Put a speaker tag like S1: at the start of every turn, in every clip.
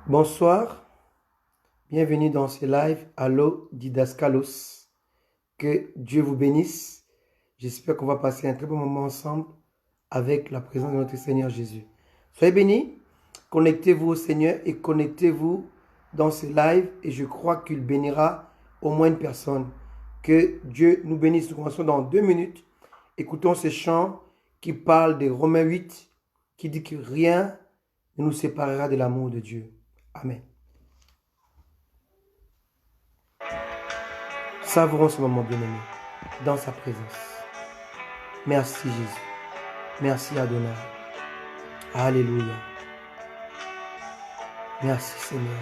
S1: Bonsoir, bienvenue dans ce live. Allo Didaskalos. Que Dieu vous bénisse. J'espère qu'on va passer un très bon moment ensemble avec la présence de notre Seigneur Jésus. Soyez bénis, connectez-vous au Seigneur et connectez-vous dans ce live et je crois qu'il bénira au moins une personne. Que Dieu nous bénisse. Nous commençons dans 2 minutes. Écoutons ce chant qui parle de Romains 8, qui dit que rien ne nous séparera de l'amour de Dieu. Amen. Savourons ce moment bien-aimé dans sa présence. Merci Jésus. Merci Adonai. Alléluia. Merci Seigneur.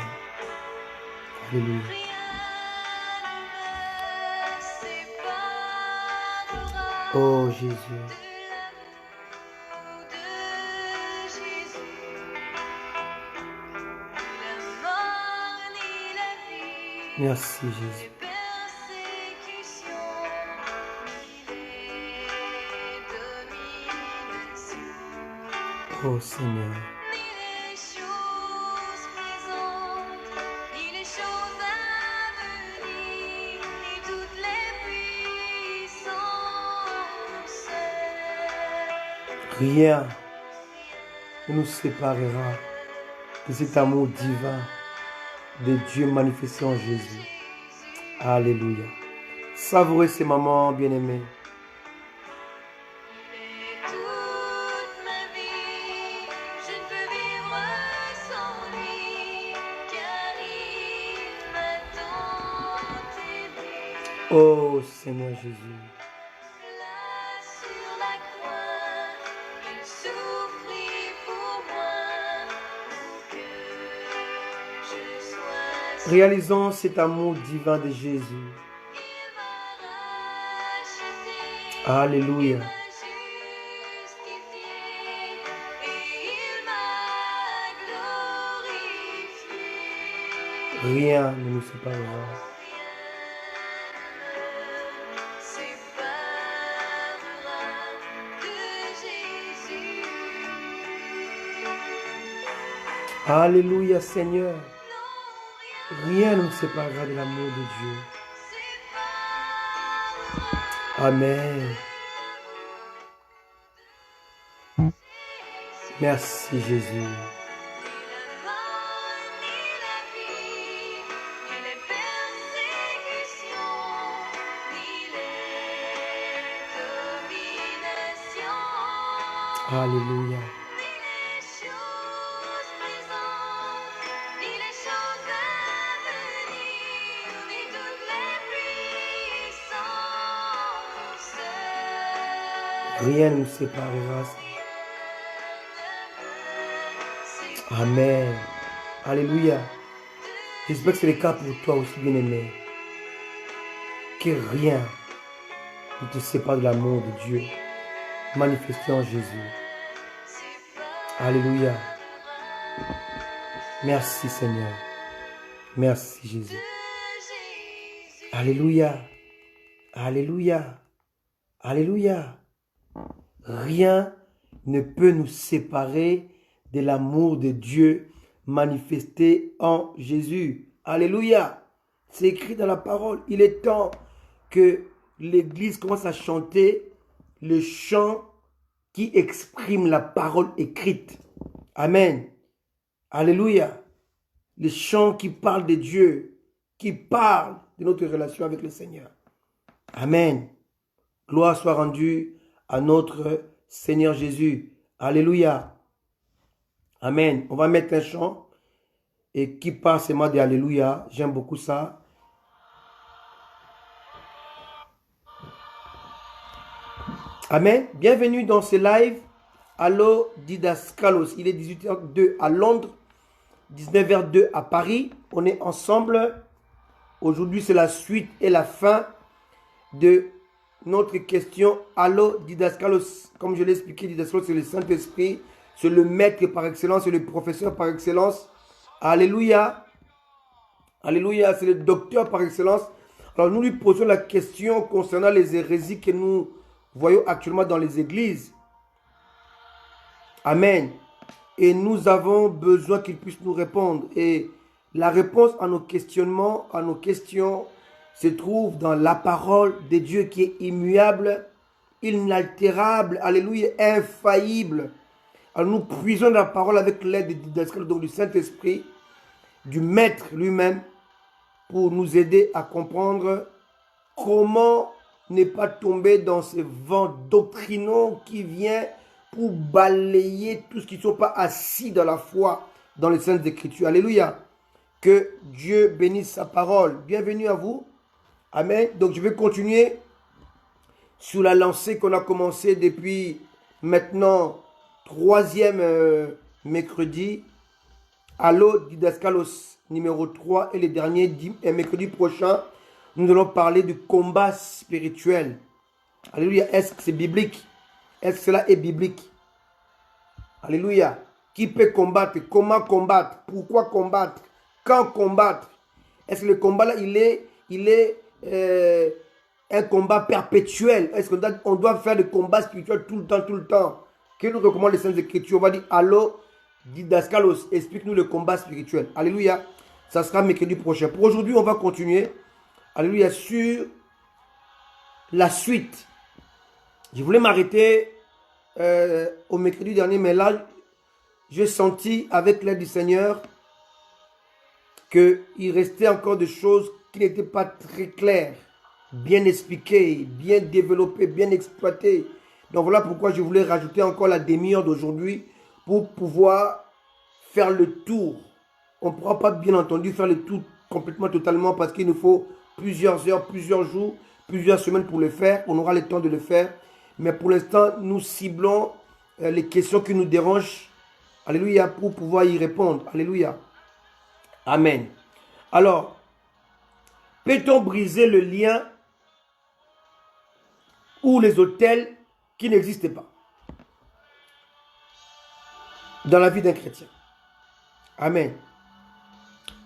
S1: Alléluia. Oh Jésus. Merci Jésus. Oh Seigneur. Rien ne nous séparera de cet amour divin de Dieu manifesté en Jésus. Alléluia. Savourez ces moments bien-aimés. Oh Seigneur Jésus. Réalisons cet amour divin de Jésus. Alléluia. Rien ne nous séparera. Alléluia Seigneur. Rien ne nous séparera de l'amour de Dieu. Amen. Merci Jésus. Alléluia. Rien ne nous séparera. Amen. Alléluia. J'espère que c'est le cas pour toi aussi, bien-aimé. Que rien ne te sépare de l'amour de Dieu manifesté en Jésus. Alléluia. Merci Seigneur. Merci Jésus. Alléluia. Alléluia. Alléluia. Rien ne peut nous séparer de l'amour de Dieu manifesté en Jésus. Alléluia. C'est écrit dans la parole. Il est temps que l'Église commence à chanter le chant qui exprime la parole écrite. Amen. Alléluia. Le chant qui parle de Dieu, qui parle de notre relation avec le Seigneur. Amen. Gloire soit rendue à notre Seigneur Jésus. Alléluia. Amen. On va mettre un chant et qui parle seulement de Alléluia. J'aime beaucoup ça. Amen. Bienvenue dans ce live. Allo Didaskalos. Il est 18h02 à Londres, 19h02 à Paris. On est ensemble. Aujourd'hui, c'est la suite et la fin de notre question. Allo Didaskalos. Comme je l'ai expliqué, Didaskalos, c'est le Saint-Esprit. C'est le maître par excellence, c'est le professeur par excellence. Alléluia. Alléluia, c'est le docteur par excellence. Alors nous lui posons la question concernant les hérésies que nous voyons actuellement dans les églises. Amen. et nous avons besoin qu'il puisse nous répondre. Et la réponse à nos questionnements, à nos questions, se trouve dans la parole de Dieu qui est immuable, inaltérable, alléluia, infaillible. Alors nous puisons dans la parole avec l'aide du Saint-Esprit, du Maître lui-même, pour nous aider à comprendre comment ne pas tomber dans ces vents doctrinaux qui viennent pour balayer tout ce qui ne sont pas assis dans la foi, dans les Saintes Écritures. Alléluia. Que Dieu bénisse sa parole. Bienvenue à vous. Amen. Donc je vais continuer sur la lancée qu'on a commencé depuis maintenant 3e mercredi. Allo Didaskalos numéro 3 et le dernier mercredi prochain, nous allons parler du combat spirituel. Alléluia. Est-ce que c'est biblique? Est-ce que cela est biblique? Alléluia. Qui peut combattre? Comment combattre? Pourquoi combattre? Quand combattre? Est-ce que le combat là, il est un combat perpétuel? Est-ce qu'on doit faire des combats spirituels tout le temps? Que nous recommande les Saintes Écritures? On va dire, allô, Didaskalos, explique-nous le combat spirituel. Alléluia. Ça sera mercredi prochain. Pour aujourd'hui, on va continuer. Alléluia. Sur la suite. Je voulais m'arrêter au mercredi dernier, mais là, j'ai senti avec l'aide du Seigneur qu'il restait encore des choses qui n'étaient pas très claires, bien expliquées, bien développées, bien exploitées. Donc voilà pourquoi je voulais rajouter encore la demi-heure d'aujourd'hui pour pouvoir faire le tour. On ne pourra pas bien entendu faire le tour complètement, totalement, parce qu'il nous faut plusieurs heures, plusieurs jours, plusieurs semaines pour le faire. On aura le temps de le faire. Mais pour l'instant, nous ciblons les questions qui nous dérangent. Alléluia, pour pouvoir y répondre. Alléluia. Amen. Alors, peut-on briser le lien ou les autels qui n'existaient pas dans la vie d'un chrétien? Amen.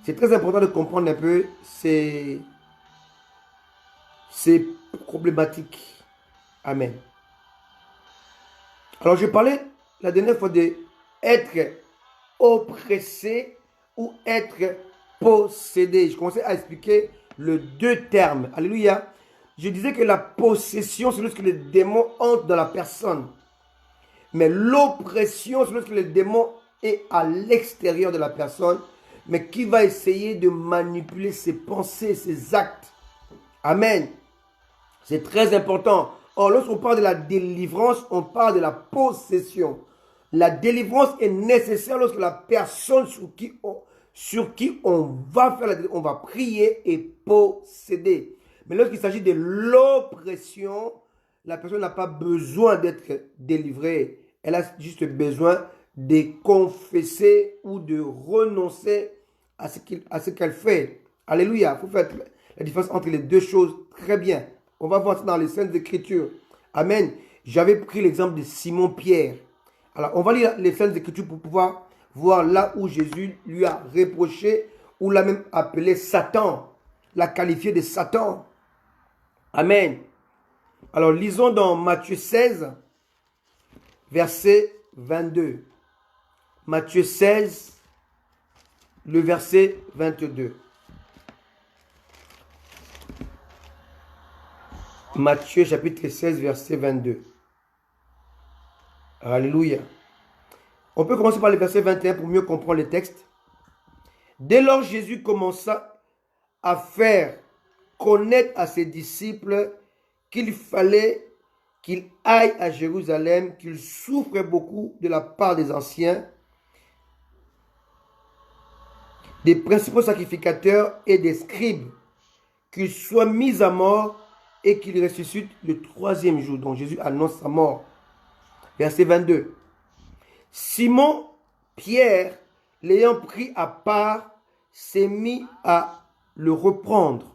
S1: C'est très important de comprendre un peu ces problématiques. Amen. Alors, je parlais la dernière fois de être oppressé ou être possédé. Je commençais à expliquer les deux termes. Alléluia. Je disais que la possession, c'est lorsque les démons entrent dans la personne. Mais l'oppression, c'est lorsque le démon est à l'extérieur de la personne, mais qui va essayer de manipuler ses pensées, ses actes. Amen. C'est très important. Or, lorsqu'on parle de la délivrance, on parle de la possession. La délivrance est nécessaire lorsque la personne sur qui on va faire on va prier est possédée. Mais lorsqu'il s'agit de l'oppression, la personne n'a pas besoin d'être délivrée. Elle a juste besoin de confesser ou de renoncer à ce qu'elle fait. Alléluia. Il faut faire la différence entre les deux choses très bien. On va voir ça dans les Saintes Écritures. Amen. J'avais pris l'exemple de Simon-Pierre. Alors, on va lire les Saintes Écritures pour pouvoir voir là où Jésus lui a reproché ou l'a même appelé Satan. L'a qualifié de Satan. Amen. Alors, lisons dans Matthieu 16, verset 22. Matthieu 16, le verset 22. Matthieu chapitre 16, verset 22. Alléluia. On peut commencer par le verset 21 pour mieux comprendre le texte. Dès lors, Jésus commença à faire connaître à ses disciples qu'il fallait qu'il aille à Jérusalem, qu'il souffre beaucoup de la part des anciens, des principaux sacrificateurs et des scribes, qu'il soit mis à mort et qu'il ressuscite le 3e jour. Donc Jésus annonce sa mort. Verset 22. Simon, Pierre, l'ayant pris à part, s'est mis à le reprendre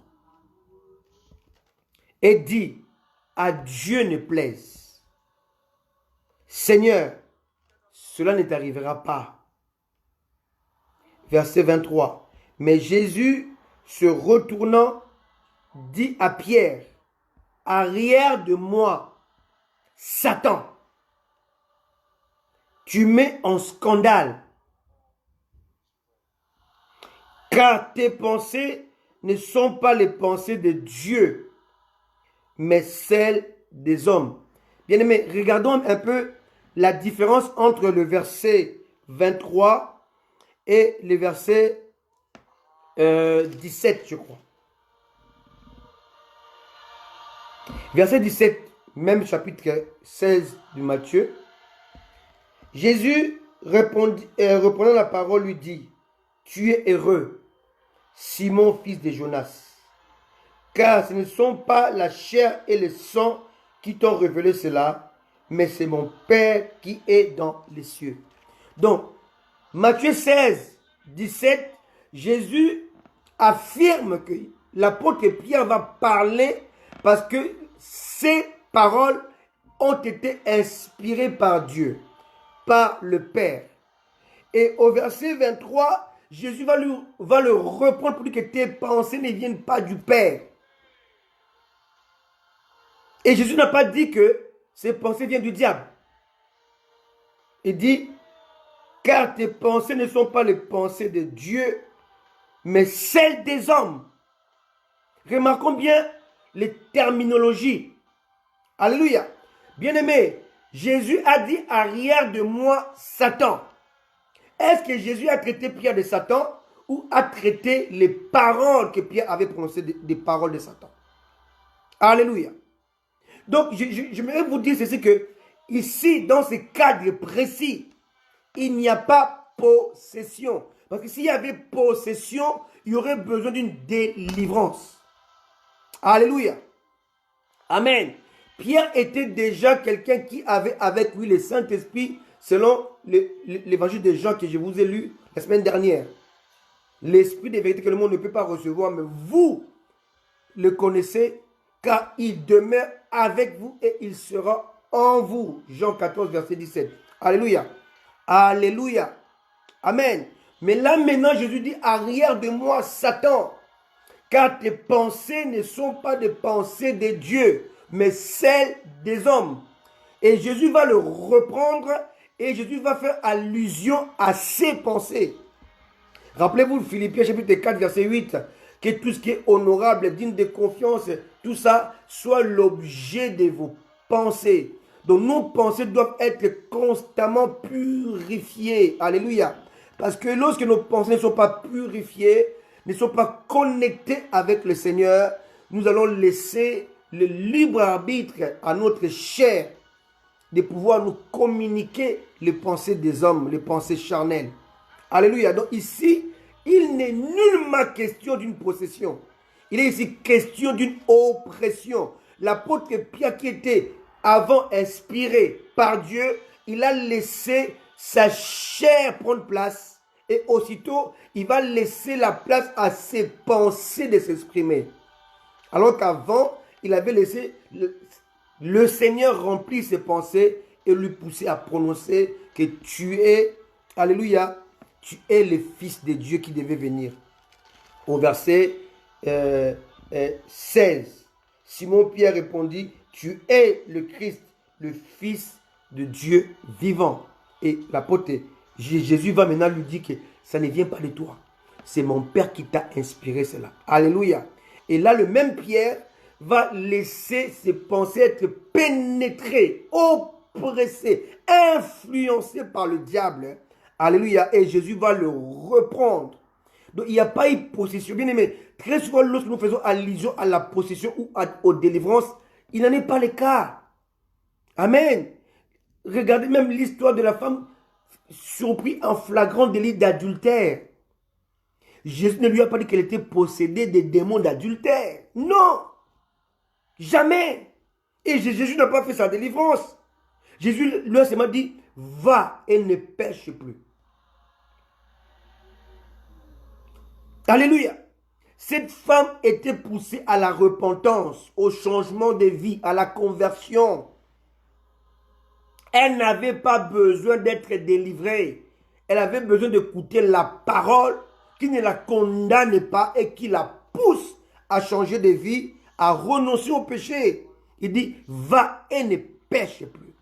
S1: et dit, à Dieu ne plaise. Seigneur, cela ne t'arrivera pas. Verset 23. Mais Jésus, se retournant, dit à Pierre, arrière de moi, Satan. tu mets en scandale. Car tes pensées ne sont pas les pensées de Dieu, mais celles des hommes. Bien-aimés, regardons un peu la différence entre le verset 23 et le verset 17, je crois. Verset 17, même chapitre 16 de Matthieu. Jésus, reprenant la parole, lui dit, « Tu es heureux, Simon, fils de Jonas, car ce ne sont pas la chair et le sang qui t'ont révélé cela, mais c'est mon Père qui est dans les cieux. » Donc, Matthieu 16, 17, Jésus affirme que l'apôtre Pierre va parler parce que ces paroles ont été inspirées par Dieu, par le Père. Et au verset 23, Jésus va le reprendre pour dire que tes pensées ne viennent pas du Père. Et Jésus n'a pas dit que ces pensées viennent du diable. Il dit, car tes pensées ne sont pas les pensées de Dieu, mais celles des hommes. Remarquons bien les terminologies. Alléluia. Bien-aimé, Jésus a dit, arrière de moi, Satan. Est-ce que Jésus a traité Pierre de Satan ou a traité les paroles que Pierre avait prononcées des paroles de Satan? Alléluia. Donc, je voudrais vous dire ceci que ici, dans ce cadre précis, il n'y a pas possession. Parce que s'il y avait possession, il y aurait besoin d'une délivrance. Alléluia. Amen. Pierre était déjà quelqu'un qui avait avec lui le Saint-Esprit, selon l'évangile de Jean que je vous ai lu la semaine dernière. L'esprit de vérité que le monde ne peut pas recevoir, mais vous le connaissez, car il demeure avec vous et il sera en vous. Jean 14, verset 17. Alléluia. Alléluia. Amen. Mais là maintenant, Jésus dit, arrière de moi, Satan, car tes pensées ne sont pas des pensées de Dieu, mais celles des hommes. Et Jésus va le reprendre et Jésus va faire allusion à ses pensées. Rappelez-vous, Philippiens chapitre 4, verset 8, que tout ce qui est honorable, digne de confiance, tout ça soit l'objet de vos pensées. Donc nos pensées doivent être constamment purifiées. Alléluia. Parce que lorsque nos pensées ne sont pas purifiées, ne sont pas connectées avec le Seigneur, nous allons laisser le libre arbitre à notre chair de pouvoir nous communiquer les pensées des hommes, les pensées charnelles. Alléluia. Donc ici, il n'est nullement question d'une possession. Il est ici question d'une oppression. L'apôtre Pierre qui était avant inspiré par Dieu, il a laissé sa chair prendre place et aussitôt, il va laisser la place à ses pensées de s'exprimer. Alors qu'avant, il avait laissé le Seigneur remplir ses pensées et lui pousser à prononcer que tu es, alléluia, tu es le Fils de Dieu qui devait venir. Au verset 16, Simon-Pierre répondit, tu es le Christ, le Fils de Dieu vivant. Et l'apôtre Jésus va maintenant lui dire que ça ne vient pas de toi. C'est mon Père qui t'a inspiré cela. Alléluia. Et là, le même Pierre va laisser ses pensées être pénétrées, oppressées, influencées par le diable. Alléluia. Et Jésus va le reprendre. Donc, il n'y a pas eu possession. Bien aimé, très souvent, lorsque nous faisons allusion à la possession ou aux délivrances, il n'en est pas le cas. Amen. Regardez même l'histoire de la femme surprise en flagrant délit d'adultère. Jésus ne lui a pas dit qu'elle était possédée des démons d'adultère. Non. Jamais. Et Jésus n'a pas fait sa délivrance. Jésus lui a seulement dit, va et ne pêche plus. Alléluia. Cette femme était poussée à la repentance, au changement de vie, à la conversion. Elle n'avait pas besoin d'être délivrée. Elle avait besoin d'écouter la parole qui ne la condamne pas et qui la pousse à changer de vie, à renoncer au péché. Il dit, va et ne pêche plus.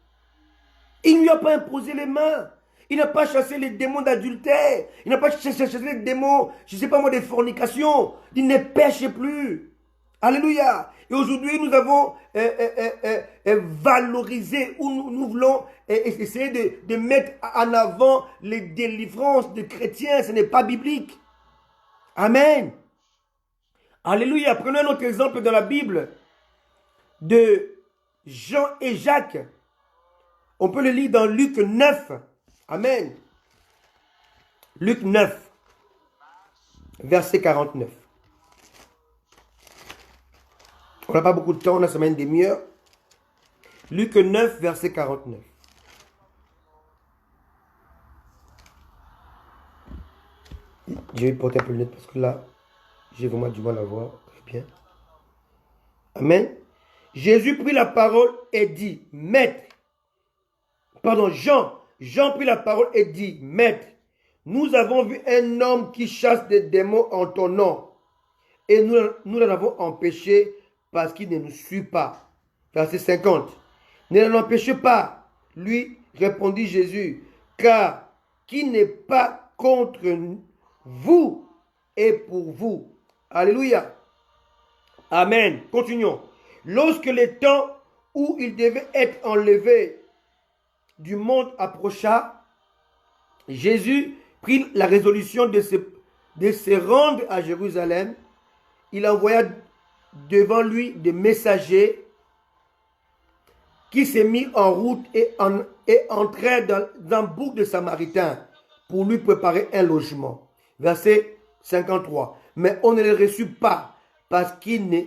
S1: Il ne lui a pas imposé les mains. Il n'a pas chassé les démons d'adultère. Il n'a pas chassé les démons, je ne sais pas moi, des fornications. Il ne pêche plus. Alléluia. Et aujourd'hui, nous avons valorisé, ou nous voulons essayer de mettre en avant les délivrances de chrétiens. Ce n'est pas biblique. Amen. Alléluia. Prenons un autre exemple dans la Bible de Jean et Jacques. On peut le lire dans Luc 9. Amen. Luc 9, verset 49. On n'a pas beaucoup de temps, on a seulement une demi-heure. Luc 9, verset 49. Je vais porter un peu le net parce que là, j'ai vraiment du mal à voir. Très bien. Amen. Jésus prit la parole et dit, Maître. Pardon, Jean prit la parole et dit, Maître, nous avons vu un homme qui chasse des démons en ton nom. Et nous l'avons empêché parce qu'il ne nous suit pas. Verset 50. Ne l'empêchez pas, lui répondit Jésus, car qui n'est pas contre vous et pour vous. Alléluia. Amen. Continuons. Lorsque le temps où il devait être enlevé du monde approcha, Jésus prit la résolution de se rendre à Jérusalem. Il envoya devant lui des messagers qui s'est mis en route et entrèrent dans un bouc de Samaritains pour lui préparer un logement. Verset 53. Mais on ne le reçut pas parce qu'il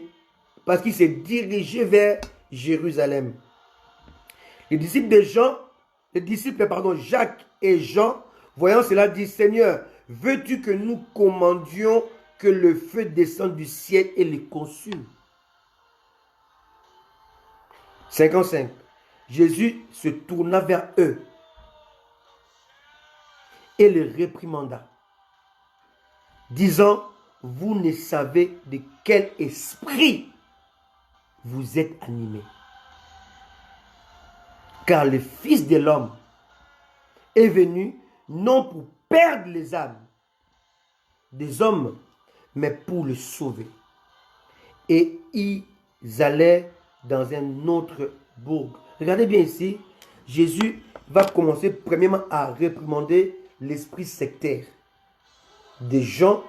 S1: s'est dirigé vers Jérusalem. Les disciples Jacques et Jean, voyant cela, disent, Seigneur, veux-tu que nous commandions que le feu descende du ciel et les consume? 55. Jésus se tourna vers eux et les réprimanda, disant, vous ne savez de quel esprit vous êtes animés. Car le Fils de l'homme est venu non pour perdre les âmes des hommes, mais pour les sauver. Et ils allaient dans un autre bourg. Regardez bien ici, Jésus va commencer premièrement à réprimander l'esprit sectaire des gens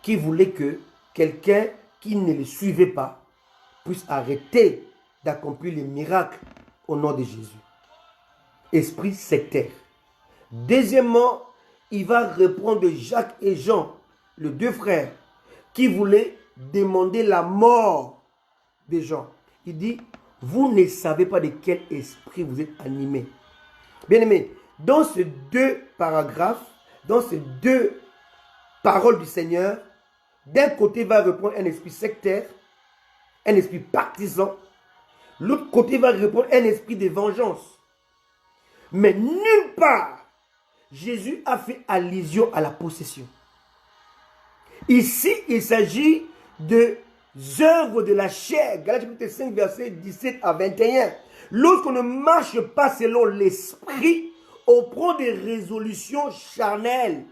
S1: qui voulaient que quelqu'un qui ne le suivait pas puisse arrêter d'accomplir les miracles au nom de Jésus. Esprit sectaire. Deuxièmement, il va reprendre Jacques et Jean, les deux frères, qui voulaient demander la mort des gens. Il dit, vous ne savez pas de quel esprit vous êtes animés. Bien-aimés, dans ces deux paragraphes, dans ces deux paroles du Seigneur, d'un côté va reprendre un esprit sectaire, un esprit partisan. L'autre côté va répondre un esprit de vengeance. Mais nulle part, Jésus a fait allusion à la possession. Ici, il s'agit de œuvres de la chair. Galates chapitre 5, versets 17 à 21. Lorsqu'on ne marche pas selon l'esprit, on prend des résolutions charnelles.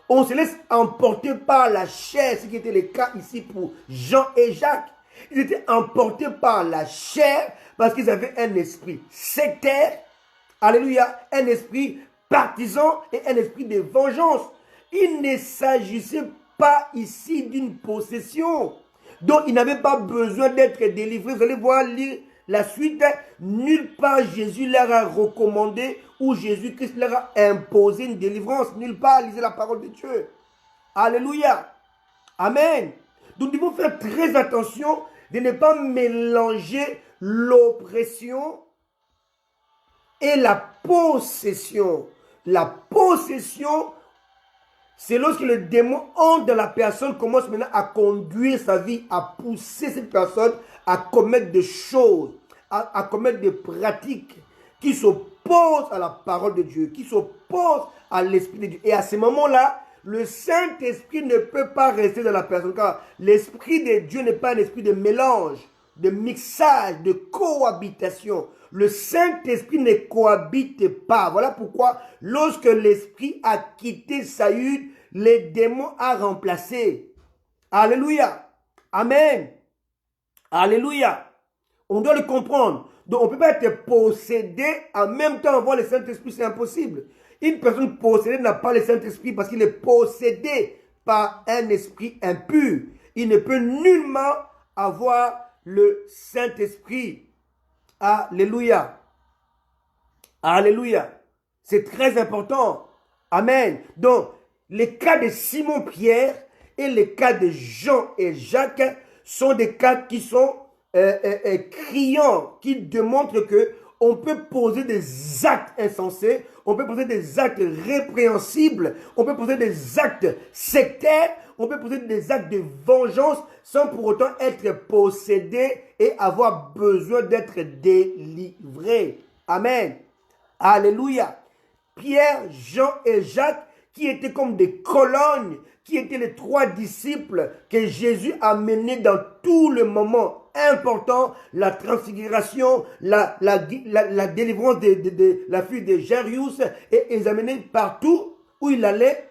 S1: On se laisse emporter par la chair, ce qui était le cas ici pour Jean et Jacques. Ils étaient emportés par la chair parce qu'ils avaient un esprit sectaire, alléluia, un esprit partisan et un esprit de vengeance. Il ne s'agissait pas ici d'une possession. Donc il n'avait pas besoin d'être délivré. Vous allez voir, lire la suite. Nulle part Jésus leur a recommandé ou Jésus-Christ leur a imposé une délivrance. Nulle part, lisez la parole de Dieu. Alléluia. Amen. Donc nous devons faire très attention de ne pas mélanger l'oppression et la possession. La possession, c'est lorsque le démon entre dans la personne, commence maintenant à conduire sa vie, à pousser cette personne à commettre des choses, à commettre des pratiques qui s'opposent à la parole de Dieu, qui s'opposent à l'Esprit de Dieu. Et à ce moment-là, le Saint-Esprit ne peut pas rester dans la personne, car l'Esprit de Dieu n'est pas un esprit de mélange, de mixage, de cohabitation. le Saint-Esprit ne cohabite pas. Voilà pourquoi lorsque l'Esprit a quitté Saül, les démons a remplacé. Alléluia. Amen. Alléluia. On doit le comprendre. Donc on ne peut pas être possédé en même temps avoir le Saint-Esprit, c'est impossible. Une personne possédée n'a pas le Saint-Esprit parce qu'il est possédé par un esprit impur. Il ne peut nullement avoir le Saint-Esprit. Alléluia. Alléluia. C'est très important. Amen. Donc, les cas de Simon-Pierre et les cas de Jean et Jacques sont des cas qui sont criants, qui démontrent que on peut poser des actes insensés, on peut poser des actes répréhensibles, on peut poser des actes sectaires, on peut poser des actes de vengeance sans pour autant être possédé et avoir besoin d'être délivré. Amen. Alléluia. Pierre, Jean et Jacques, qui étaient comme des colonnes, qui étaient les 3 disciples que Jésus a menés dans tout le moment important, la transfiguration, la délivrance de la fille de Jairus, et ils amenaient partout où il allait.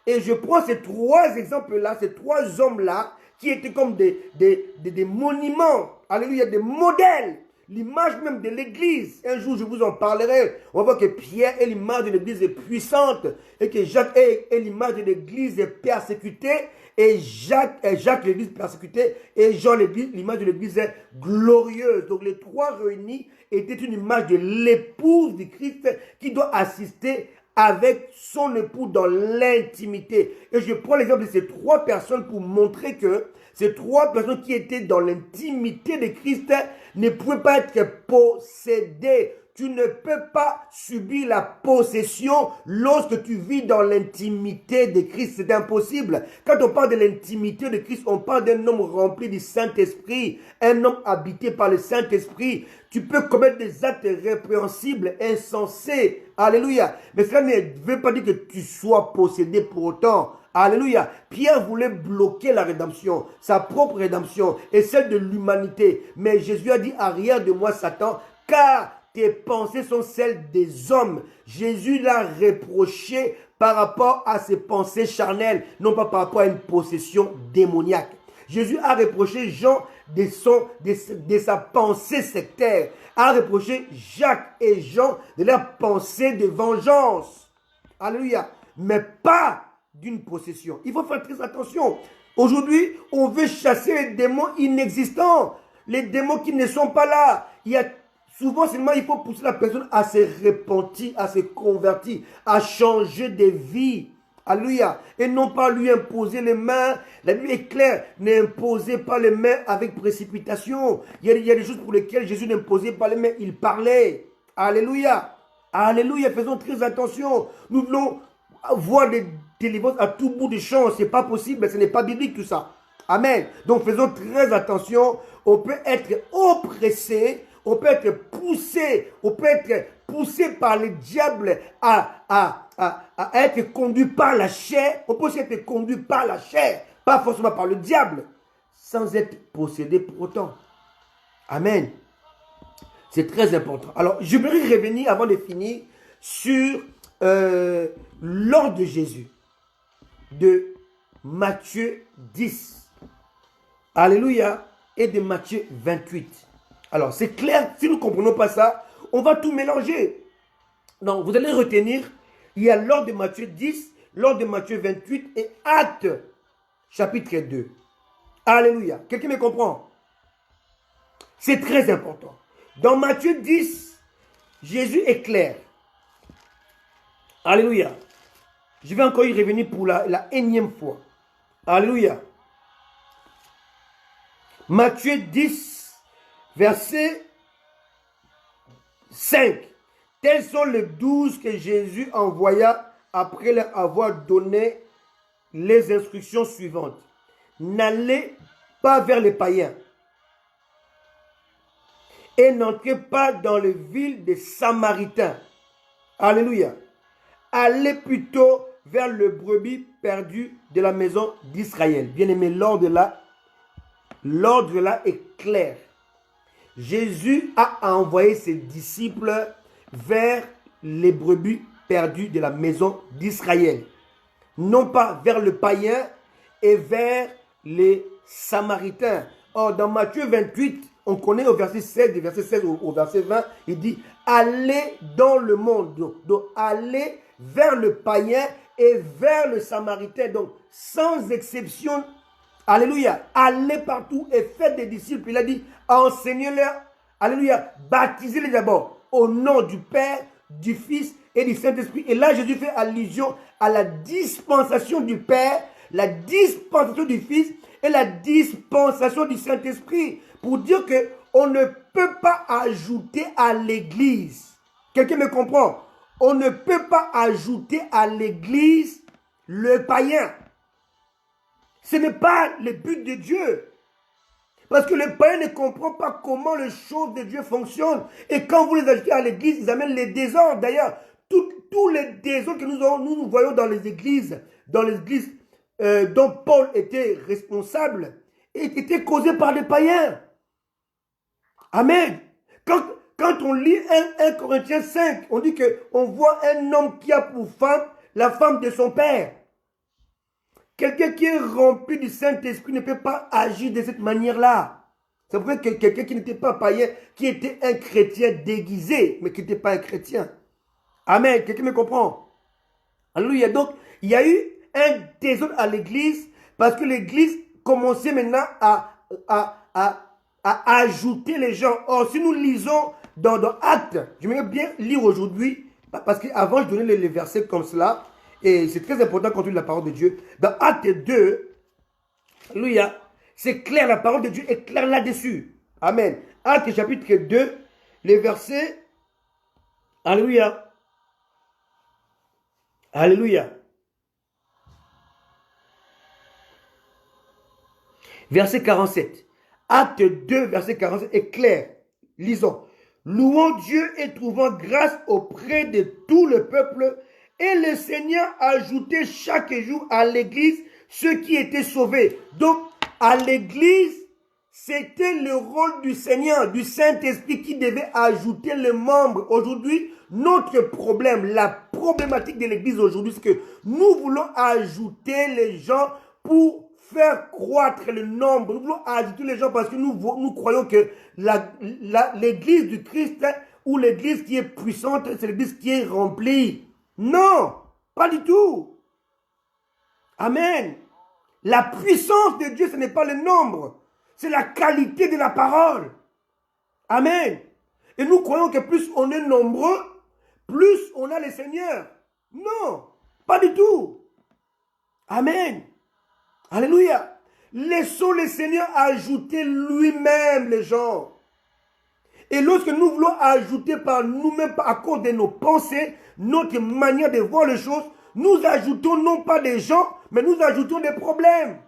S1: Et je prends ces 3 exemples-là, ces 3 hommes-là, qui étaient comme des monuments, alléluia, des modèles, l'image même de l'église. Un jour, je vous en parlerai. On va voir que Pierre est l'image de l'église puissante, et que Jacques est l'image de l'église persécutée, et Jacques l'église persécutée, et Jean l'image de l'église glorieuse. Donc les 3 réunis étaient une image de l'épouse du Christ qui doit assister avec son époux dans l'intimité. Et je prends l'exemple de ces 3 personnes pour montrer que ces 3 personnes qui étaient dans l'intimité de Christ ne pouvaient pas être possédées. Tu ne peux pas subir la possession lorsque tu vis dans l'intimité de Christ. C'est impossible. Quand on parle de l'intimité de Christ, on parle d'un homme rempli du Saint-Esprit, un homme habité par le Saint-Esprit. Tu peux commettre des actes répréhensibles, insensés. Alléluia. Mais cela ne veut pas dire que tu sois possédé pour autant. Alléluia. Pierre voulait bloquer la rédemption, sa propre rédemption et celle de l'humanité. Mais Jésus a dit, arrière de moi, Satan, car tes pensées sont celles des hommes. Jésus l'a reproché par rapport à ses pensées charnelles, non pas par rapport à une possession démoniaque. Jésus a reproché Jean de sa pensée sectaire, a reproché Jacques et Jean de leur pensée de vengeance. Alléluia. Mais pas d'une possession. Il faut faire très attention. Aujourd'hui, on veut chasser les démons inexistants, les démons qui ne sont pas là. Il y a souvent seulement il faut pousser la personne à se repentir, à se convertir, à changer de vie. Alléluia. Et non pas lui imposer les mains. La Bible est claire. N'imposez pas les mains avec précipitation. Il y a des choses pour lesquelles Jésus n'imposait pas les mains. Il parlait. Alléluia. Alléluia. Faisons très attention. Nous voulons voir des délivrances à tout bout de champ. Ce n'est pas possible. Ce n'est pas biblique tout ça. Amen. Donc faisons très attention. On peut être oppressé. On peut être poussé. On peut être poussé par le diable à être conduit par la chair. On peut aussi être conduit par la chair, pas forcément par le diable, sans être possédé pour autant. Amen. C'est très important. Alors, je voudrais revenir avant de finir sur l'ordre de Jésus de Matthieu 10. Alléluia. Et de Matthieu 28. Alors, c'est clair, si nous ne comprenons pas ça, on va tout mélanger. Donc, vous allez retenir, il y a l'ordre de Matthieu 10, l'ordre de Matthieu 28 et Actes, chapitre 2. Alléluia. Quelqu'un me comprend? C'est très important. Dans Matthieu 10, Jésus est clair. Alléluia. Je vais encore y revenir pour la énième fois. Alléluia. Matthieu 10, verset 5. Tels sont les 12 que Jésus envoya après leur avoir donné les instructions suivantes. N'allez pas vers les païens et n'entrez pas dans les villes des Samaritains. Alléluia. Allez plutôt vers le brebis perdu de la maison d'Israël. Bien-aimé, l'ordre là est clair. Jésus a envoyé ses disciples vers les brebis perdues de la maison d'Israël. Non pas vers le païen et vers les Samaritains. Or, dans Matthieu 28, on connaît au verset 16, du verset 16 au verset 20, il dit « Allez dans le monde ». Donc, allez vers le païen et vers le Samaritain. Donc, sans exception, alléluia, allez partout et faites des disciples. Il a dit « Enseignez-leur, alléluia, baptisez-les d'abord au nom du Père, du Fils et du Saint-Esprit. » Et là, Jésus fait allusion à la dispensation du Père, la dispensation du Fils et la dispensation du Saint-Esprit. Pour dire qu'on ne peut pas ajouter à l'Église. Quelqu'un me comprend? On ne peut pas ajouter à l'Église le païen. Ce n'est pas le but de Dieu. Parce que le païen ne comprend pas comment les choses de Dieu fonctionnent. Et quand vous les ajoutez à l'église, ils amènent les désordres. D'ailleurs, tous les désordres que nous voyons dans les églises dont Paul était responsable, étaient causés par des païens. Amen. Quand on lit 1 Corinthiens 5, on dit qu'on voit un homme qui a pour femme la femme de son père. Quelqu'un qui est rempli du Saint-Esprit ne peut pas agir de cette manière-là. C'est pour ça que quelqu'un qui n'était pas païen, qui était un chrétien déguisé, mais qui n'était pas un chrétien. Amen. Quelqu'un me comprend? Alléluia. Donc, il y a eu un désordre à l'église parce que l'église commençait maintenant à ajouter les gens. Or, si nous lisons dans Actes, j'aimerais bien lire aujourd'hui, parce qu'avant, je donnais les versets comme cela. Et c'est très important quand on lit la parole de Dieu. Dans Acte 2, alléluia, c'est clair, la parole de Dieu est claire là-dessus. Amen. Acte chapitre 2, les versets, alléluia, alléluia. Verset 47. Acte 2, verset 47 est clair. Lisons. Louons Dieu et trouvons grâce auprès de tout le peuple. Et le Seigneur ajoutait chaque jour à l'église ceux qui étaient sauvés. Donc, à l'église, c'était le rôle du Seigneur, du Saint-Esprit qui devait ajouter les membres. Aujourd'hui, notre problème, la problématique de l'église aujourd'hui, c'est que nous voulons ajouter les gens pour faire croître le nombre. Nous voulons ajouter les gens parce que nous croyons que l'église du Christ ou l'église qui est puissante, c'est l'église qui est remplie. Non, pas du tout. Amen. La puissance de Dieu, ce n'est pas le nombre. C'est la qualité de la parole. Amen. Et nous croyons que plus on est nombreux, plus on a le Seigneur. Non, pas du tout. Amen. Alléluia. Laissons le Seigneur ajouter lui-même les gens. Et lorsque nous voulons ajouter par nous-mêmes, à cause de nos pensées, notre manière de voir les choses, nous ajoutons non pas des gens, mais nous ajoutons des problèmes.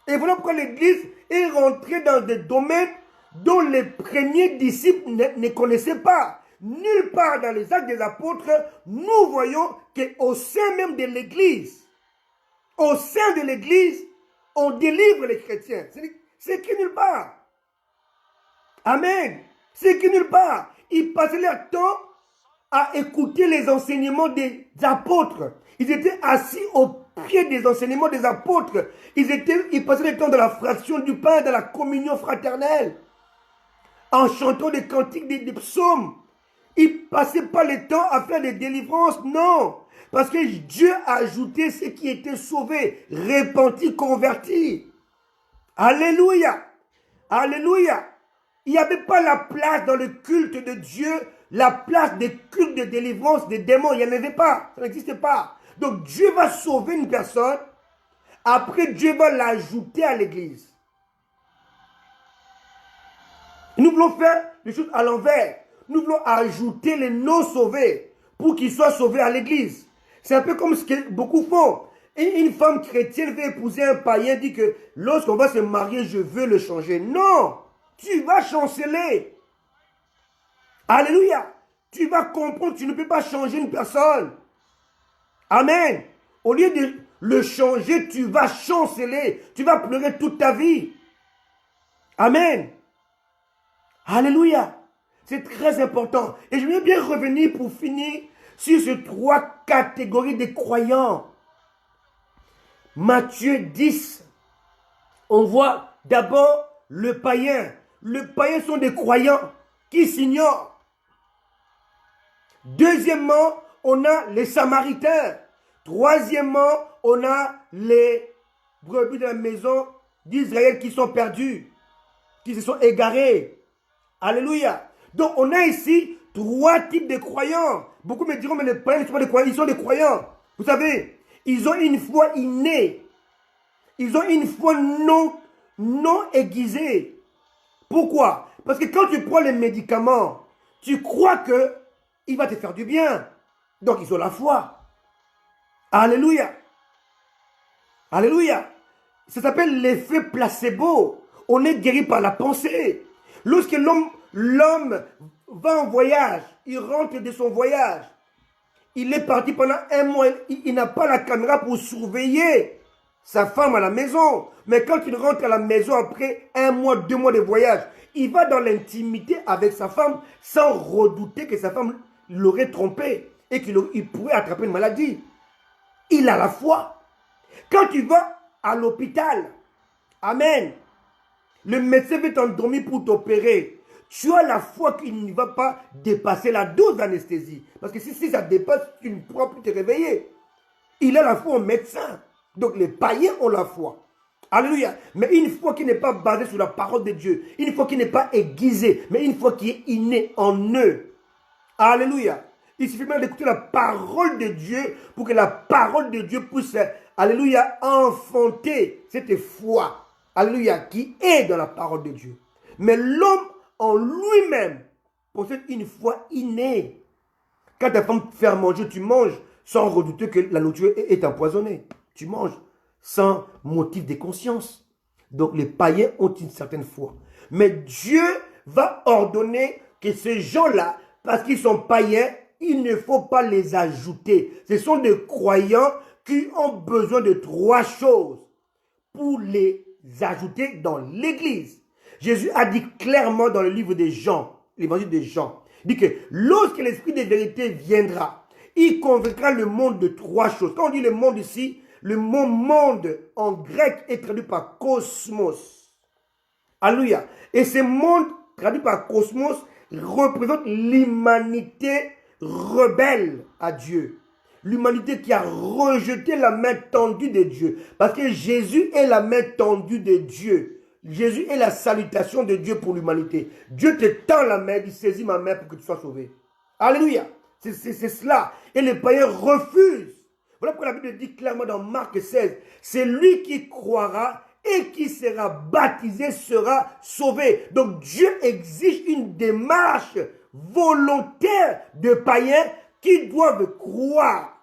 S1: Et voilà pourquoi l'Église est rentrée dans des domaines dont les premiers disciples ne connaissaient pas. Nulle part dans les Actes des Apôtres, nous voyons qu'au sein même de l'Église, au sein de l'Église, on délivre les chrétiens. C'est écrit nulle part. Amen. C'est écrit nulle part. Ils passaient leur temps à écouter les enseignements des apôtres. Ils étaient assis au pied des enseignements des apôtres. Ils passaient le temps dans la fraction du pain, dans la communion fraternelle, en chantant des cantiques, des psaumes. Ils ne passaient pas le temps à faire des délivrances, non. Parce que Dieu a ajouté ceux qui étaient sauvés, repentis, convertis. Alléluia. Alléluia. Il n'y avait pas la place dans le culte de Dieu, la place des cultes de délivrance des démons. Il n'y en avait pas. Ça n'existait pas. Donc Dieu va sauver une personne. Après, Dieu va l'ajouter à l'église. Nous voulons faire les choses à l'envers. Nous voulons ajouter les non-sauvés pour qu'ils soient sauvés à l'église. C'est un peu comme ce que beaucoup font. Et une femme chrétienne veut épouser un païen, dit que lorsqu'on va se marier, je veux le changer. Non! Tu vas chanceler. Alléluia. Tu vas comprendre que tu ne peux pas changer une personne. Amen. Au lieu de le changer, tu vas chanceler. Tu vas pleurer toute ta vie. Amen. Alléluia. C'est très important. Et je vais bien revenir pour finir sur ces 3 catégories de croyants. Matthieu 10, on voit d'abord le païen. Les païens sont des croyants qui s'ignorent. Deuxièmement, on a les Samaritains. Troisièmement, on a les brebis de la maison d'Israël qui sont perdus, qui se sont égarés. Alléluia. Donc on a ici 3 types de croyants. Beaucoup me diront, mais les païens ne sont pas des croyants, ils sont des croyants. Vous savez, ils ont une foi innée. Ils ont une foi non aiguisée. Pourquoi? Parce que quand tu prends les médicaments, tu crois que il va te faire du bien. Donc ils ont la foi. Alléluia. Alléluia. Ça s'appelle l'effet placebo. On est guéri par la pensée. Lorsque l'homme va en voyage, il rentre de son voyage. Il est parti pendant 1 mois. Il n'a pas la caméra pour surveiller sa femme à la maison. Mais quand il rentre à la maison après 1 mois, 2 mois de voyage, il va dans l'intimité avec sa femme sans redouter que sa femme l'aurait trompé et qu'il pourrait attraper une maladie. Il a la foi. Quand tu vas à l'hôpital, amen, le médecin veut t'endormir pour t'opérer. Tu as la foi qu'il ne va pas dépasser la dose d'anesthésie. Parce que si ça dépasse, tu ne pourras plus te réveiller. Il a la foi au médecin. Donc les païens ont la foi. Alléluia. Mais une foi qui n'est pas basée sur la parole de Dieu. Une foi qui n'est pas aiguisée. Mais une foi qui est innée en eux. Alléluia. Il suffit même d'écouter la parole de Dieu pour que la parole de Dieu puisse, alléluia, enfanter cette foi. Alléluia, qui est dans la parole de Dieu. Mais l'homme en lui-même possède une foi innée. Quand ta femme te fait à manger, tu manges sans redouter que la nourriture est empoisonnée. Tu manges sans motif de conscience. Donc les païens ont une certaine foi. Mais Dieu va ordonner que ces gens-là, parce qu'ils sont païens, il ne faut pas les ajouter. Ce sont des croyants qui ont besoin de 3 choses pour les ajouter dans l'église. Jésus a dit clairement dans le livre de Jean, l'évangile de Jean, il dit que lorsque l'esprit de vérité viendra, il convaincra le monde de 3 choses. Quand on dit le monde ici, le mot monde en grec est traduit par cosmos. Alléluia. Et ce monde traduit par cosmos représente l'humanité rebelle à Dieu. L'humanité qui a rejeté la main tendue de Dieu. Parce que Jésus est la main tendue de Dieu. Jésus est la salutation de Dieu pour l'humanité. Dieu te tend la main, il saisit ma main pour que tu sois sauvé. Alléluia. C'est cela. Et les païens refusent. Voilà pourquoi la Bible dit clairement dans Marc 16, c'est lui qui croira et qui sera baptisé sera sauvé. Donc Dieu exige une démarche volontaire de païens qui doivent croire.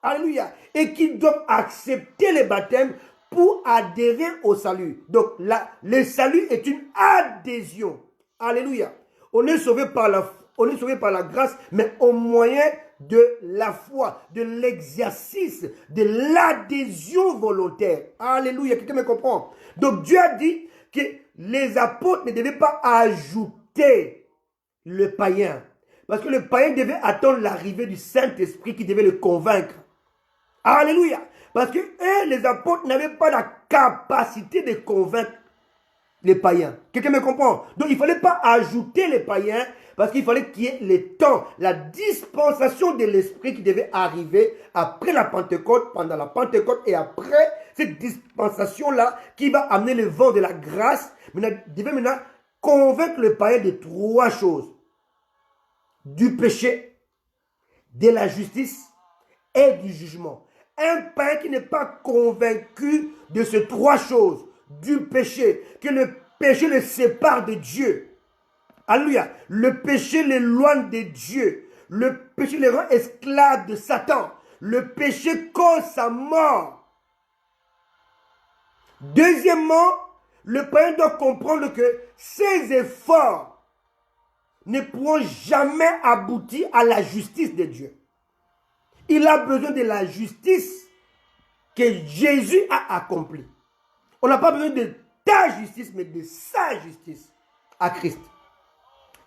S1: Alléluia. Et qui doivent accepter les baptêmes pour adhérer au salut. Donc là, le salut est une adhésion. Alléluia. On est sauvé par la grâce, mais au moyen de la foi, de l'exercice, de l'adhésion volontaire. Alléluia, quelqu'un me comprend? Donc Dieu a dit que les apôtres ne devaient pas ajouter le païen. Parce que le païen devait attendre l'arrivée du Saint-Esprit qui devait le convaincre. Alléluia. Parce que eux, les apôtres, n'avaient pas la capacité de convaincre les païens. Quelqu'un me comprend? Donc il ne fallait pas ajouter les païens parce qu'il fallait qu'il y ait le temps, la dispensation de l'Esprit qui devait arriver après la Pentecôte, pendant la Pentecôte et après cette dispensation-là qui va amener le vent de la grâce. Devait maintenant convaincre le païen de 3 choses. Du péché, de la justice et du jugement. Un païen qui n'est pas convaincu de ces 3 choses, du péché, que le péché le sépare de Dieu. Alléluia. Le péché l'éloigne de Dieu. Le péché les rend esclaves de Satan. Le péché cause sa mort. Deuxièmement, le païen doit comprendre que ses efforts ne pourront jamais aboutir à la justice de Dieu. Il a besoin de la justice que Jésus a accomplie. On n'a pas besoin de ta justice, mais de sa justice à Christ.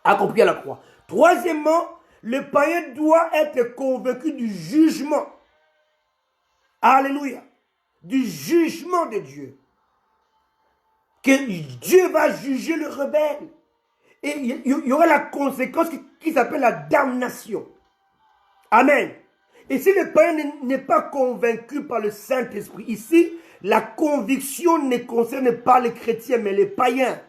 S1: accompli à la croix. Troisièmement, le païen doit être convaincu du jugement. Alléluia. Du jugement de Dieu. Que Dieu va juger le rebelle. Et il y aura la conséquence qui s'appelle la damnation. Amen. Et si le païen n'est pas convaincu par le Saint-Esprit, ici, la conviction ne concerne pas les chrétiens, mais les païens.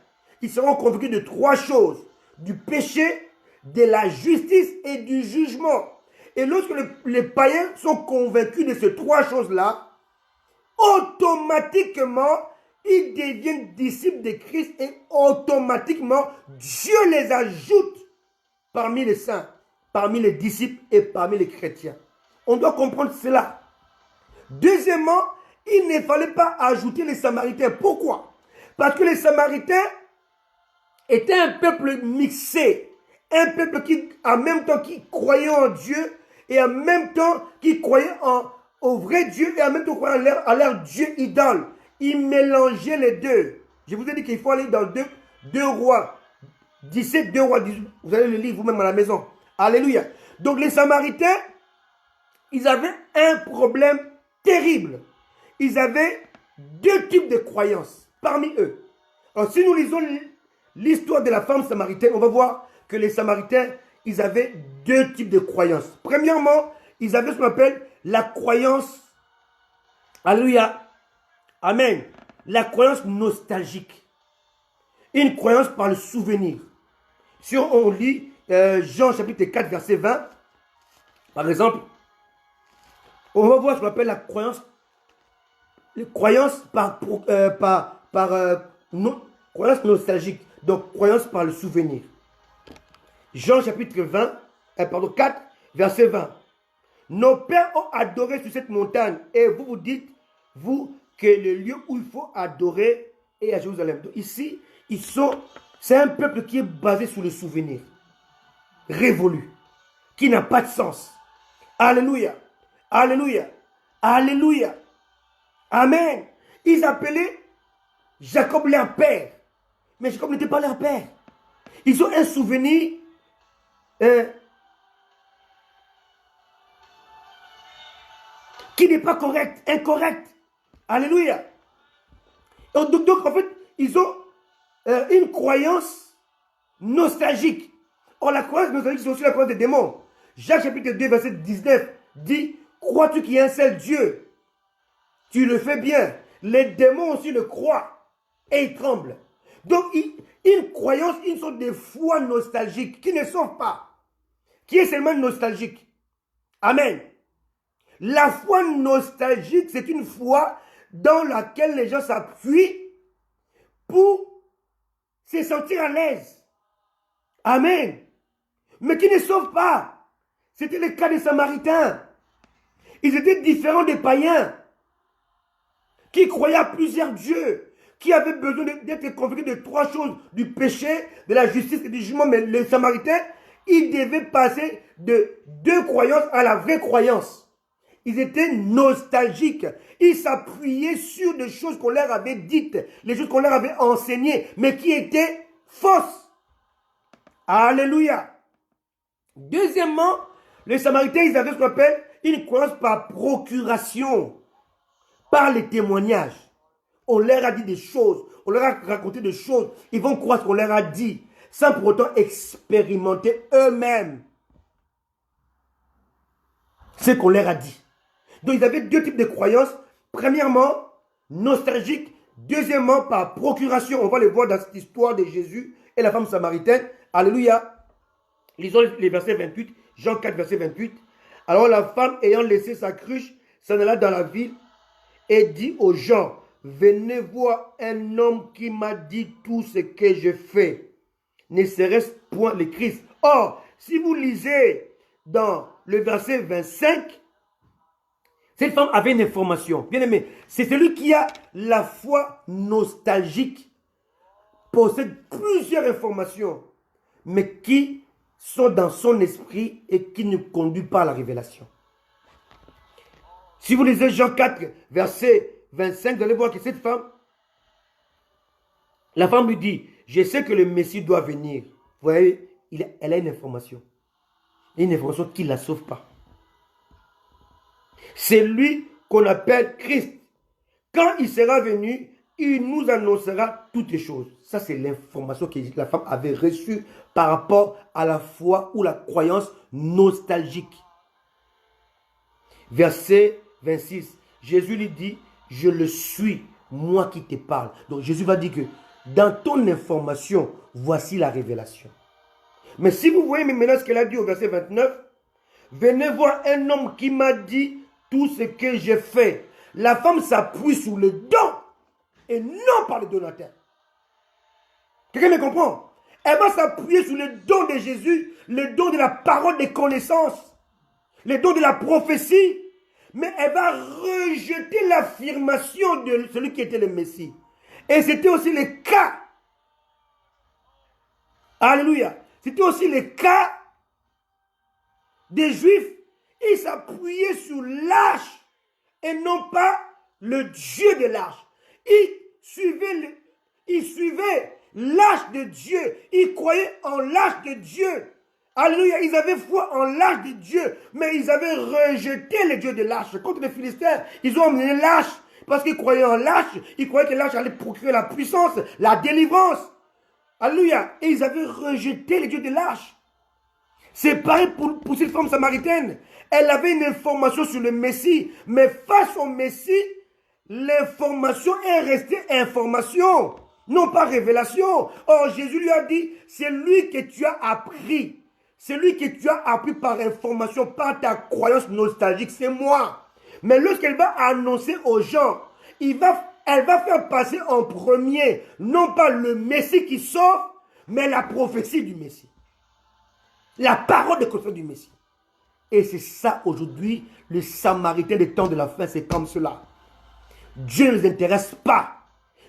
S1: Ils seront convaincus de trois choses. Du péché, de la justice et du jugement. Et lorsque les païens sont convaincus de ces trois choses-là, automatiquement, ils deviennent disciples de Christ et automatiquement, Dieu les ajoute parmi les saints, parmi les disciples et parmi les chrétiens. On doit comprendre cela. Deuxièmement, il ne fallait pas ajouter les Samaritains. Pourquoi? Parce que les Samaritains étaient un peuple mixé. Un peuple qui, en même temps, qui croyait en Dieu et en même temps, qui croyait au vrai Dieu et en même temps, croyait à leur Dieu idole. Ils mélangeaient les deux. Je vous ai dit qu'il faut aller dans 2 Rois 17, 2 Rois 18. Vous allez le lire vous-même à la maison. Alléluia. Donc les Samaritains, ils avaient un problème terrible. Ils avaient 2 types de croyances parmi eux. Alors si nous lisons l'histoire de la femme samaritaine, on va voir que les Samaritains, ils avaient 2 types de croyances. Premièrement, ils avaient ce qu'on appelle la croyance, alléluia, amen, la croyance nostalgique. Une croyance par le souvenir. Si on lit Jean chapitre 4, verset 20, par exemple, on va voir ce qu'on appelle la croyance, croyance nostalgique. Donc, croyance par le souvenir. Jean chapitre 4, verset 20. Nos pères ont adoré sur cette montagne et vous vous dites, vous, que le lieu où il faut adorer est à Jérusalem. Donc ici, c'est un peuple qui est basé sur le souvenir, révolu, qui n'a pas de sens. Alléluia, alléluia, alléluia, amen. Ils appelaient Jacob leur père, mais Jacob n'était pas leur père. Ils ont un souvenir qui n'est pas correct, incorrect. Alléluia. Donc en fait, ils ont une croyance nostalgique. Or, la croyance nostalgique, c'est aussi la croyance des démons. Jacques chapitre 2, verset 19 dit, crois-tu qu'il y a un seul Dieu? Tu le fais bien. Les démons aussi le croient et ils tremblent. Donc, une croyance, une sorte de foi nostalgique qui ne sauve pas, qui est seulement nostalgique. Amen. La foi nostalgique, c'est une foi dans laquelle les gens s'appuient pour se sentir à l'aise. Amen. Mais qui ne sauve pas. C'était le cas des Samaritains. Ils étaient différents des païens qui croyaient à plusieurs dieux, qui avaient besoin d'être convaincus de 3 choses, du péché, de la justice et du jugement. Mais les Samaritains, ils devaient passer de 2 croyances à la vraie croyance. Ils étaient nostalgiques. Ils s'appuyaient sur des choses qu'on leur avait dites, les choses qu'on leur avait enseignées, mais qui étaient fausses. Alléluia. Deuxièmement, les Samaritains, ils avaient ce qu'on appelle une croyance par procuration, par les témoignages. On leur a dit des choses, on leur a raconté des choses. Ils vont croire ce qu'on leur a dit, sans pour autant expérimenter eux-mêmes ce qu'on leur a dit. Donc, ils avaient 2 types de croyances. Premièrement, nostalgique. Deuxièmement, par procuration. On va les voir dans cette histoire de Jésus et la femme samaritaine. Alléluia. Lisons les versets 28. Jean 4, verset 28. Alors, la femme, ayant laissé sa cruche, s'en alla dans la ville et dit aux gens, venez voir un homme qui m'a dit tout ce que je fais. Ne serait-ce point le Christ? Or, si vous lisez dans le verset 25, cette femme avait une information. Bien aimé, c'est celui qui a la foi nostalgique, possède plusieurs informations, mais qui sont dans son esprit et qui ne conduit pas à la révélation. Si vous lisez Jean 4, verset 25, vous allez voir que cette femme, la femme lui dit, je sais que le Messie doit venir. Vous voyez, elle a une information. Une information qui ne la sauve pas. C'est lui qu'on appelle Christ. Quand il sera venu, il nous annoncera toutes les choses. Ça, c'est l'information que la femme avait reçue par rapport à la foi ou la croyance nostalgique. Verset 26. Jésus lui dit, je le suis, moi qui te parle. Donc Jésus va dire que dans ton information, voici la révélation. Mais si vous voyez maintenant ce qu'elle a dit au verset 29, venez voir un homme qui m'a dit tout ce que j'ai fait. La femme s'appuie sur le don et non par le donateur. Quelqu'un me comprend? Elle va s'appuyer sur le don de Jésus, le don de la parole de connaissance, le don de la prophétie, mais elle va rejeter l'affirmation de celui qui était le Messie. Et c'était aussi le cas. Alléluia. C'était aussi le cas des Juifs. Ils s'appuyaient sur l'arche et non pas le Dieu de l'arche. Ils suivaient l'arche de Dieu. Ils croyaient en l'arche de Dieu. Alléluia, ils avaient foi en l'arche de Dieu, mais ils avaient rejeté le Dieu de l'arche. Contre les Philistins, ils ont emmené l'arche parce qu'ils croyaient en l'arche. Ils croyaient que l'arche allait procurer la puissance, la délivrance. Alléluia, et ils avaient rejeté le Dieu de l'arche. C'est pareil pour cette femme samaritaine. Elle avait une information sur le Messie, mais face au Messie, l'information est restée information, non pas révélation. Or, Jésus lui a dit, c'est lui que tu as appris. C'est lui que tu as appris par information, par ta croyance nostalgique, c'est moi. Mais lorsqu'elle va annoncer aux gens, elle va faire passer en premier, non pas le Messie qui sauve, mais la prophétie du Messie. La parole de connaissance du Messie. Et c'est ça aujourd'hui, les Samaritains des temps de la fin, c'est comme cela. Dieu ne les intéresse pas.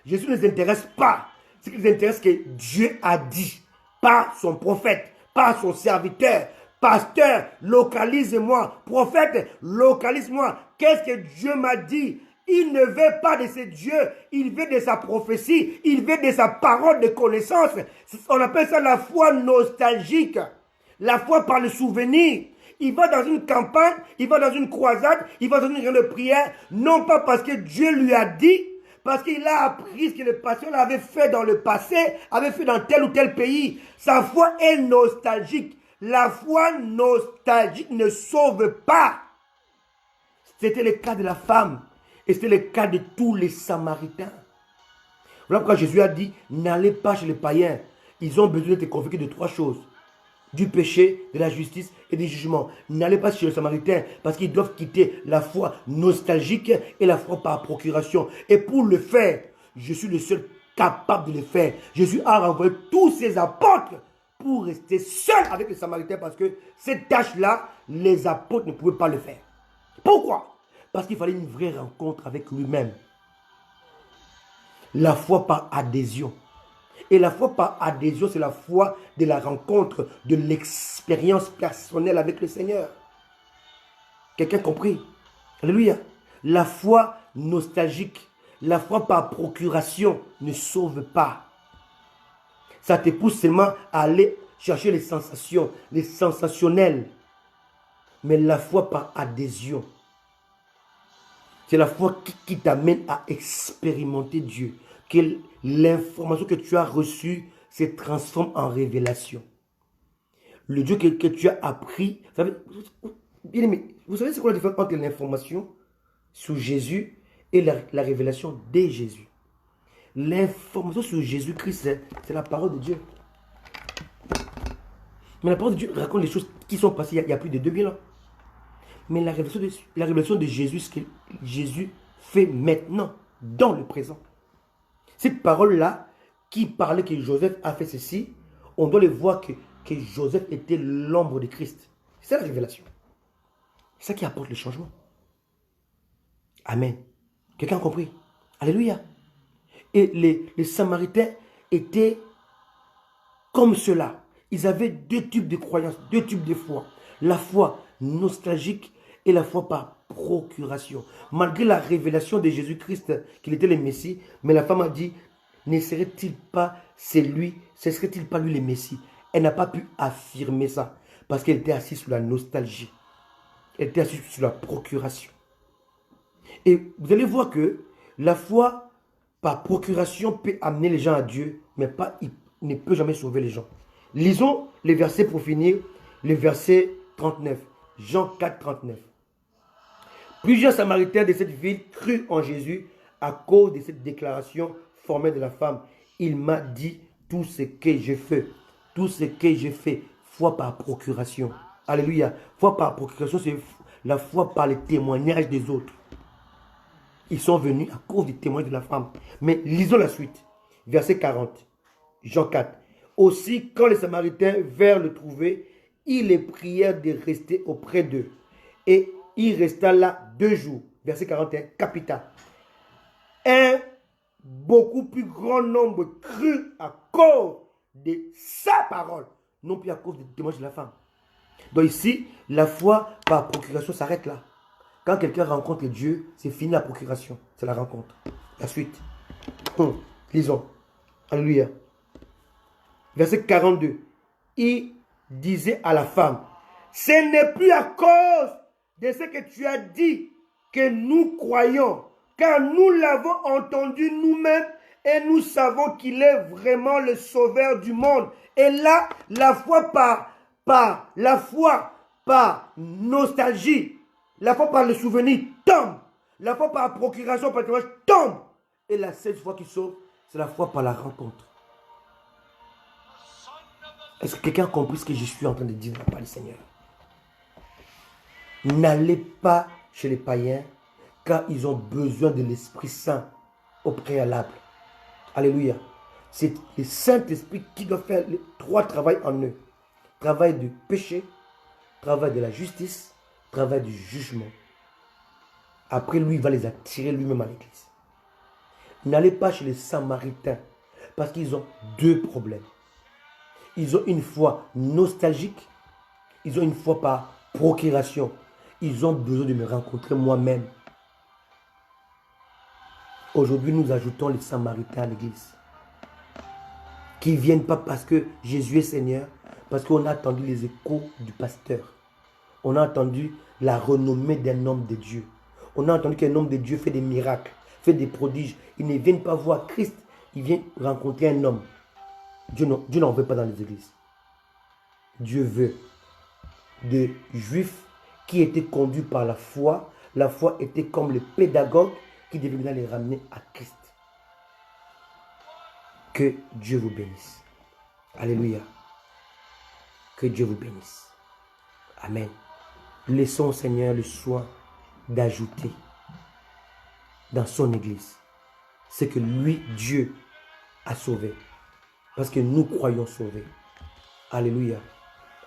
S1: Jésus ne les intéresse pas. Ce qui les intéresse, c'est que Dieu a dit, par son prophète, par son serviteur, pasteur, localise-moi, prophète, localise-moi. Qu'est-ce que Dieu m'a dit? Il ne veut pas de ce Dieu, il veut de sa prophétie, il veut de sa parole de connaissance. On appelle ça la foi nostalgique, la foi par le souvenir. Il va dans une campagne, il va dans une croisade, il va dans une réunion de prière, non pas parce que Dieu lui a dit, parce qu'il a appris ce que le pasteur avait fait dans le passé, avait fait dans tel ou tel pays. Sa foi est nostalgique. La foi nostalgique ne sauve pas. C'était le cas de la femme. Et c'était le cas de tous les Samaritains. Voilà pourquoi Jésus a dit, n'allez pas chez les païens. Ils ont besoin d'être convaincus de trois choses. Du péché, de la justice et du jugement. N'allez pas chez les Samaritains parce qu'ils doivent quitter la foi nostalgique et la foi par procuration. Et pour le faire, je suis le seul capable de le faire. Jésus a renvoyé tous ses apôtres pour rester seul avec les Samaritains parce que cette tâche-là, les apôtres ne pouvaient pas le faire. Pourquoi? Parce qu'il fallait une vraie rencontre avec lui-même. La foi par adhésion. Et la foi par adhésion, c'est la foi de la rencontre, de l'expérience personnelle avec le Seigneur. Quelqu'un compris? Alléluia. La foi nostalgique, la foi par procuration ne sauve pas. Ça te pousse seulement à aller chercher les sensations, les sensationnels. Mais la foi par adhésion, c'est la foi qui t'amène à expérimenter Dieu. Que l'information que tu as reçue se transforme en révélation. Le Dieu que tu as appris, bien aimé, vous savez c'est quoi la différence entre l'information sur Jésus et la révélation de Jésus? L'information sur Jésus-Christ, c'est la parole de Dieu. Mais la parole de Dieu raconte les choses qui sont passées il y a plus de 2000 ans. Mais la révélation de Jésus, ce que Jésus fait maintenant, dans le présent. Cette parole-là, qui parlait que Joseph a fait ceci, on doit le voir que Joseph était l'ombre de Christ. C'est la révélation. C'est ça qui apporte le changement. Amen. Quelqu'un a compris? Alléluia. Et les Samaritains étaient comme cela. Ils avaient deux types de croyances, deux types de foi. La foi nostalgique et la foi par procuration. Malgré la révélation de Jésus-Christ qu'il était le Messie, mais la femme a dit, ne serait-il pas lui le Messie? Elle n'a pas pu affirmer ça parce qu'elle était assise sur la nostalgie. Elle était assise sur la procuration. Et vous allez voir que la foi par procuration peut amener les gens à Dieu, mais pas, il ne peut jamais sauver les gens. Lisons les versets pour finir, le verset 39. Jean 4, 39. Plusieurs Samaritains de cette ville crurent en Jésus à cause de cette déclaration formelle de la femme. Il m'a dit tout ce que je fais. Tout ce que je fais, foi par procuration. Alléluia. Foi par procuration, c'est la foi par les témoignages des autres. Ils sont venus à cause du témoignage de la femme. Mais lisons la suite. Verset 40. Jean 4. Aussi, quand les Samaritains vinrent le trouver, ils les prièrent de rester auprès d'eux. Et il resta là 2 jours. Verset 41. Capital. Un beaucoup plus grand nombre crut à cause de sa parole, non plus à cause du témoignage de la femme. Donc ici, la foi par procuration s'arrête là. Quand quelqu'un rencontre Dieu, c'est fini la procuration. C'est la rencontre. La suite. Lisons. Alléluia. Verset 42. Il disait à la femme, ce n'est plus à cause de ce que tu as dit que nous croyons, car nous l'avons entendu nous-mêmes et nous savons qu'il est vraiment le sauveur du monde. Et là, la foi par nostalgie, la foi par le souvenir tombe. La foi par procuration, par le témoignage tombe. Et la seule foi qui sauve, c'est la foi par la rencontre. Est-ce que quelqu'un a compris ce que je suis en train de dire par le Seigneur? N'allez pas chez les païens, car ils ont besoin de l'Esprit Saint au préalable. Alléluia. C'est le Saint-Esprit qui doit faire les 3 travails en eux. Travail du péché, travail de la justice, travail du jugement. Après, lui, il va les attirer lui-même à l'église. N'allez pas chez les Samaritains, parce qu'ils ont 2 problèmes. Ils ont une foi nostalgique, ils ont une foi par procuration. Ils ont besoin de me rencontrer moi-même. Aujourd'hui, nous ajoutons les Samaritains à l'église. Qui ne viennent pas parce que Jésus est Seigneur, parce qu'on a entendu les échos du pasteur. On a entendu la renommée d'un homme de Dieu. On a entendu qu'un homme de Dieu fait des miracles, fait des prodiges. Ils ne viennent pas voir Christ, ils viennent rencontrer un homme. Dieu n'en veut pas dans les églises. Dieu veut des Juifs qui étaient conduits par la foi. La foi était comme le pédagogue qui devait venir les ramener à Christ. Que Dieu vous bénisse. Alléluia. Que Dieu vous bénisse. Amen. Laissons au Seigneur le soin d'ajouter dans son église ce que lui, Dieu, a sauvé. Parce que nous croyons sauver. Alléluia.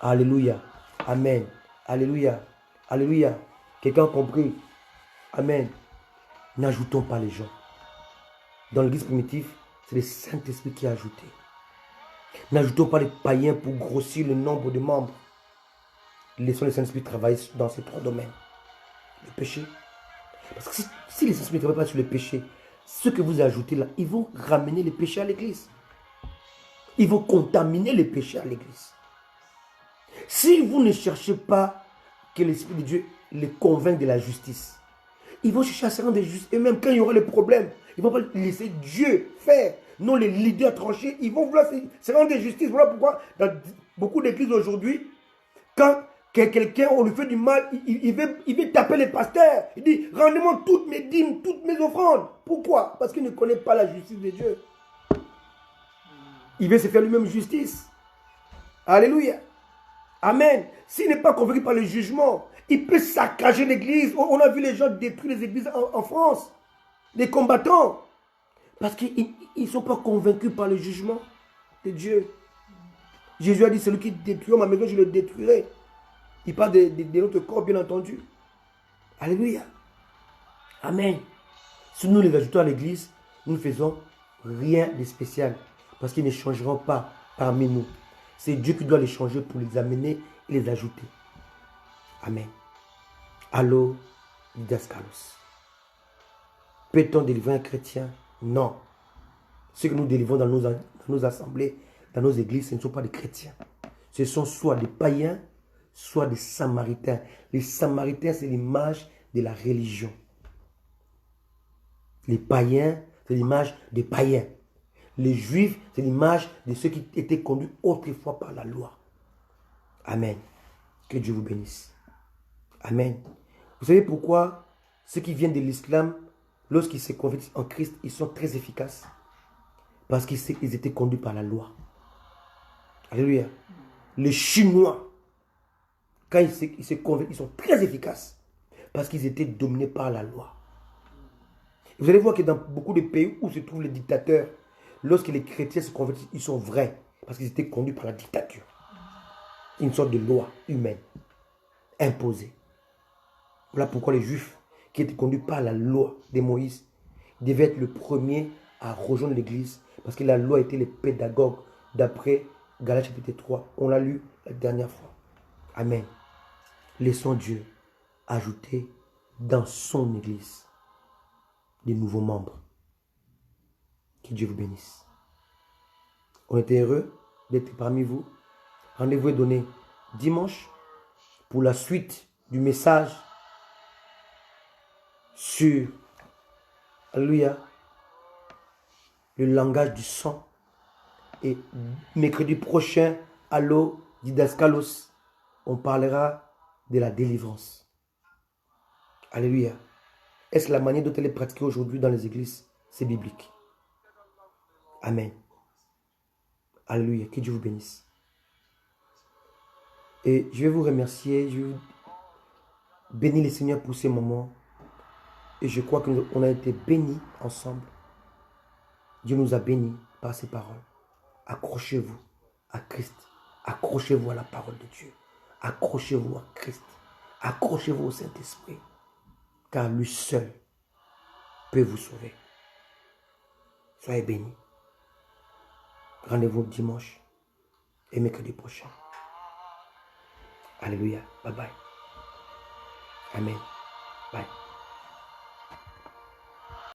S1: Alléluia. Amen. Alléluia. Alléluia. Quelqu'un a compris? Amen. N'ajoutons pas les gens. Dans l'église primitive, c'est le Saint-Esprit qui a ajouté. N'ajoutons pas les païens pour grossir le nombre de membres. Laissons le Saint-Esprit travailler dans ces 3 domaines. Le péché. Parce que si les Saint-Esprit ne travaillent pas sur le péché, ce que vous ajoutez là, ils vont ramener les péchés à l'église. Ils vont contaminer les péchés à l'église. Si vous ne cherchez pas que l'Esprit de Dieu les convainque de la justice, ils vont chercher à se rendre justes. Et même quand il y aura les problèmes, ils ne vont pas laisser Dieu faire. Non, les leaders tranchés, ils vont vouloir se rendre de justice. Voilà pourquoi dans beaucoup d'églises aujourd'hui, quand quelqu'un, on lui fait du mal, il veut taper les pasteurs. Il dit, rendez-moi toutes mes dîmes, toutes mes offrandes. Pourquoi? Parce qu'il ne connaît pas la justice de Dieu. Il veut se faire lui-même justice. Alléluia. Amen. S'il n'est pas convaincu par le jugement, il peut saccager l'église. On a vu les gens détruire les églises en France. Les combattants. Parce qu'ils ne sont pas convaincus par le jugement de Dieu. Jésus a dit, celui qui détruira ma maison, je le détruirai. Il parle de notre corps, bien entendu. Alléluia. Amen. Si nous les ajoutons à l'église, nous ne faisons rien de spécial. Parce qu'ils ne changeront pas parmi nous. C'est Dieu qui doit les changer pour les amener et les ajouter. Amen. Allô, Didaskalos. Peut-on délivrer un chrétien? Non. Ceux que nous délivrons dans nos assemblées, dans nos églises, ce ne sont pas des chrétiens. Ce sont soit des païens, soit des samaritains. Les samaritains, c'est l'image de la religion. Les païens, c'est l'image des païens. Les juifs, c'est l'image de ceux qui étaient conduits autrefois par la loi. Amen. Que Dieu vous bénisse. Amen. Vous savez pourquoi ceux qui viennent de l'islam, lorsqu'ils se convertissent en Christ, ils sont très efficaces? Parce qu'ils étaient conduits par la loi. Alléluia. Les Chinois, quand ils se convertissent, ils sont très efficaces. Parce qu'ils étaient dominés par la loi. Vous allez voir que dans beaucoup de pays où se trouvent les dictateurs, lorsque les chrétiens se convertissent, ils sont vrais. Parce qu'ils étaient conduits par la dictature. Une sorte de loi humaine imposée. Voilà pourquoi les Juifs, qui étaient conduits par la loi de Moïse, devaient être le premier à rejoindre l'église. Parce que la loi était les pédagogues d'après Galates chapitre 3. On l'a lu la dernière fois. Amen. Laissons Dieu ajouter dans son église des nouveaux membres. Que Dieu vous bénisse. On était heureux d'être parmi vous. Rendez-vous est donné dimanche pour la suite du message sur, alléluia, le langage du sang. Et mercredi prochain, allo Didaskalos, on parlera de la délivrance. Alléluia. Est-ce la manière dont elle est pratiquée aujourd'hui dans les églises? C'est biblique. Amen. Alléluia. Que Dieu vous bénisse. Et je vais vous remercier. Je vais vous bénir le Seigneur pour ces moments. Et je crois qu'on a été bénis ensemble. Dieu nous a bénis par ses paroles. Accrochez-vous à Christ. Accrochez-vous à la parole de Dieu. Accrochez-vous à Christ. Accrochez-vous au Saint-Esprit. Car lui seul peut vous sauver. Soyez bénis. Rendez-vous dimanche et mercredi prochain. Alléluia. Bye bye. Amen. Bye.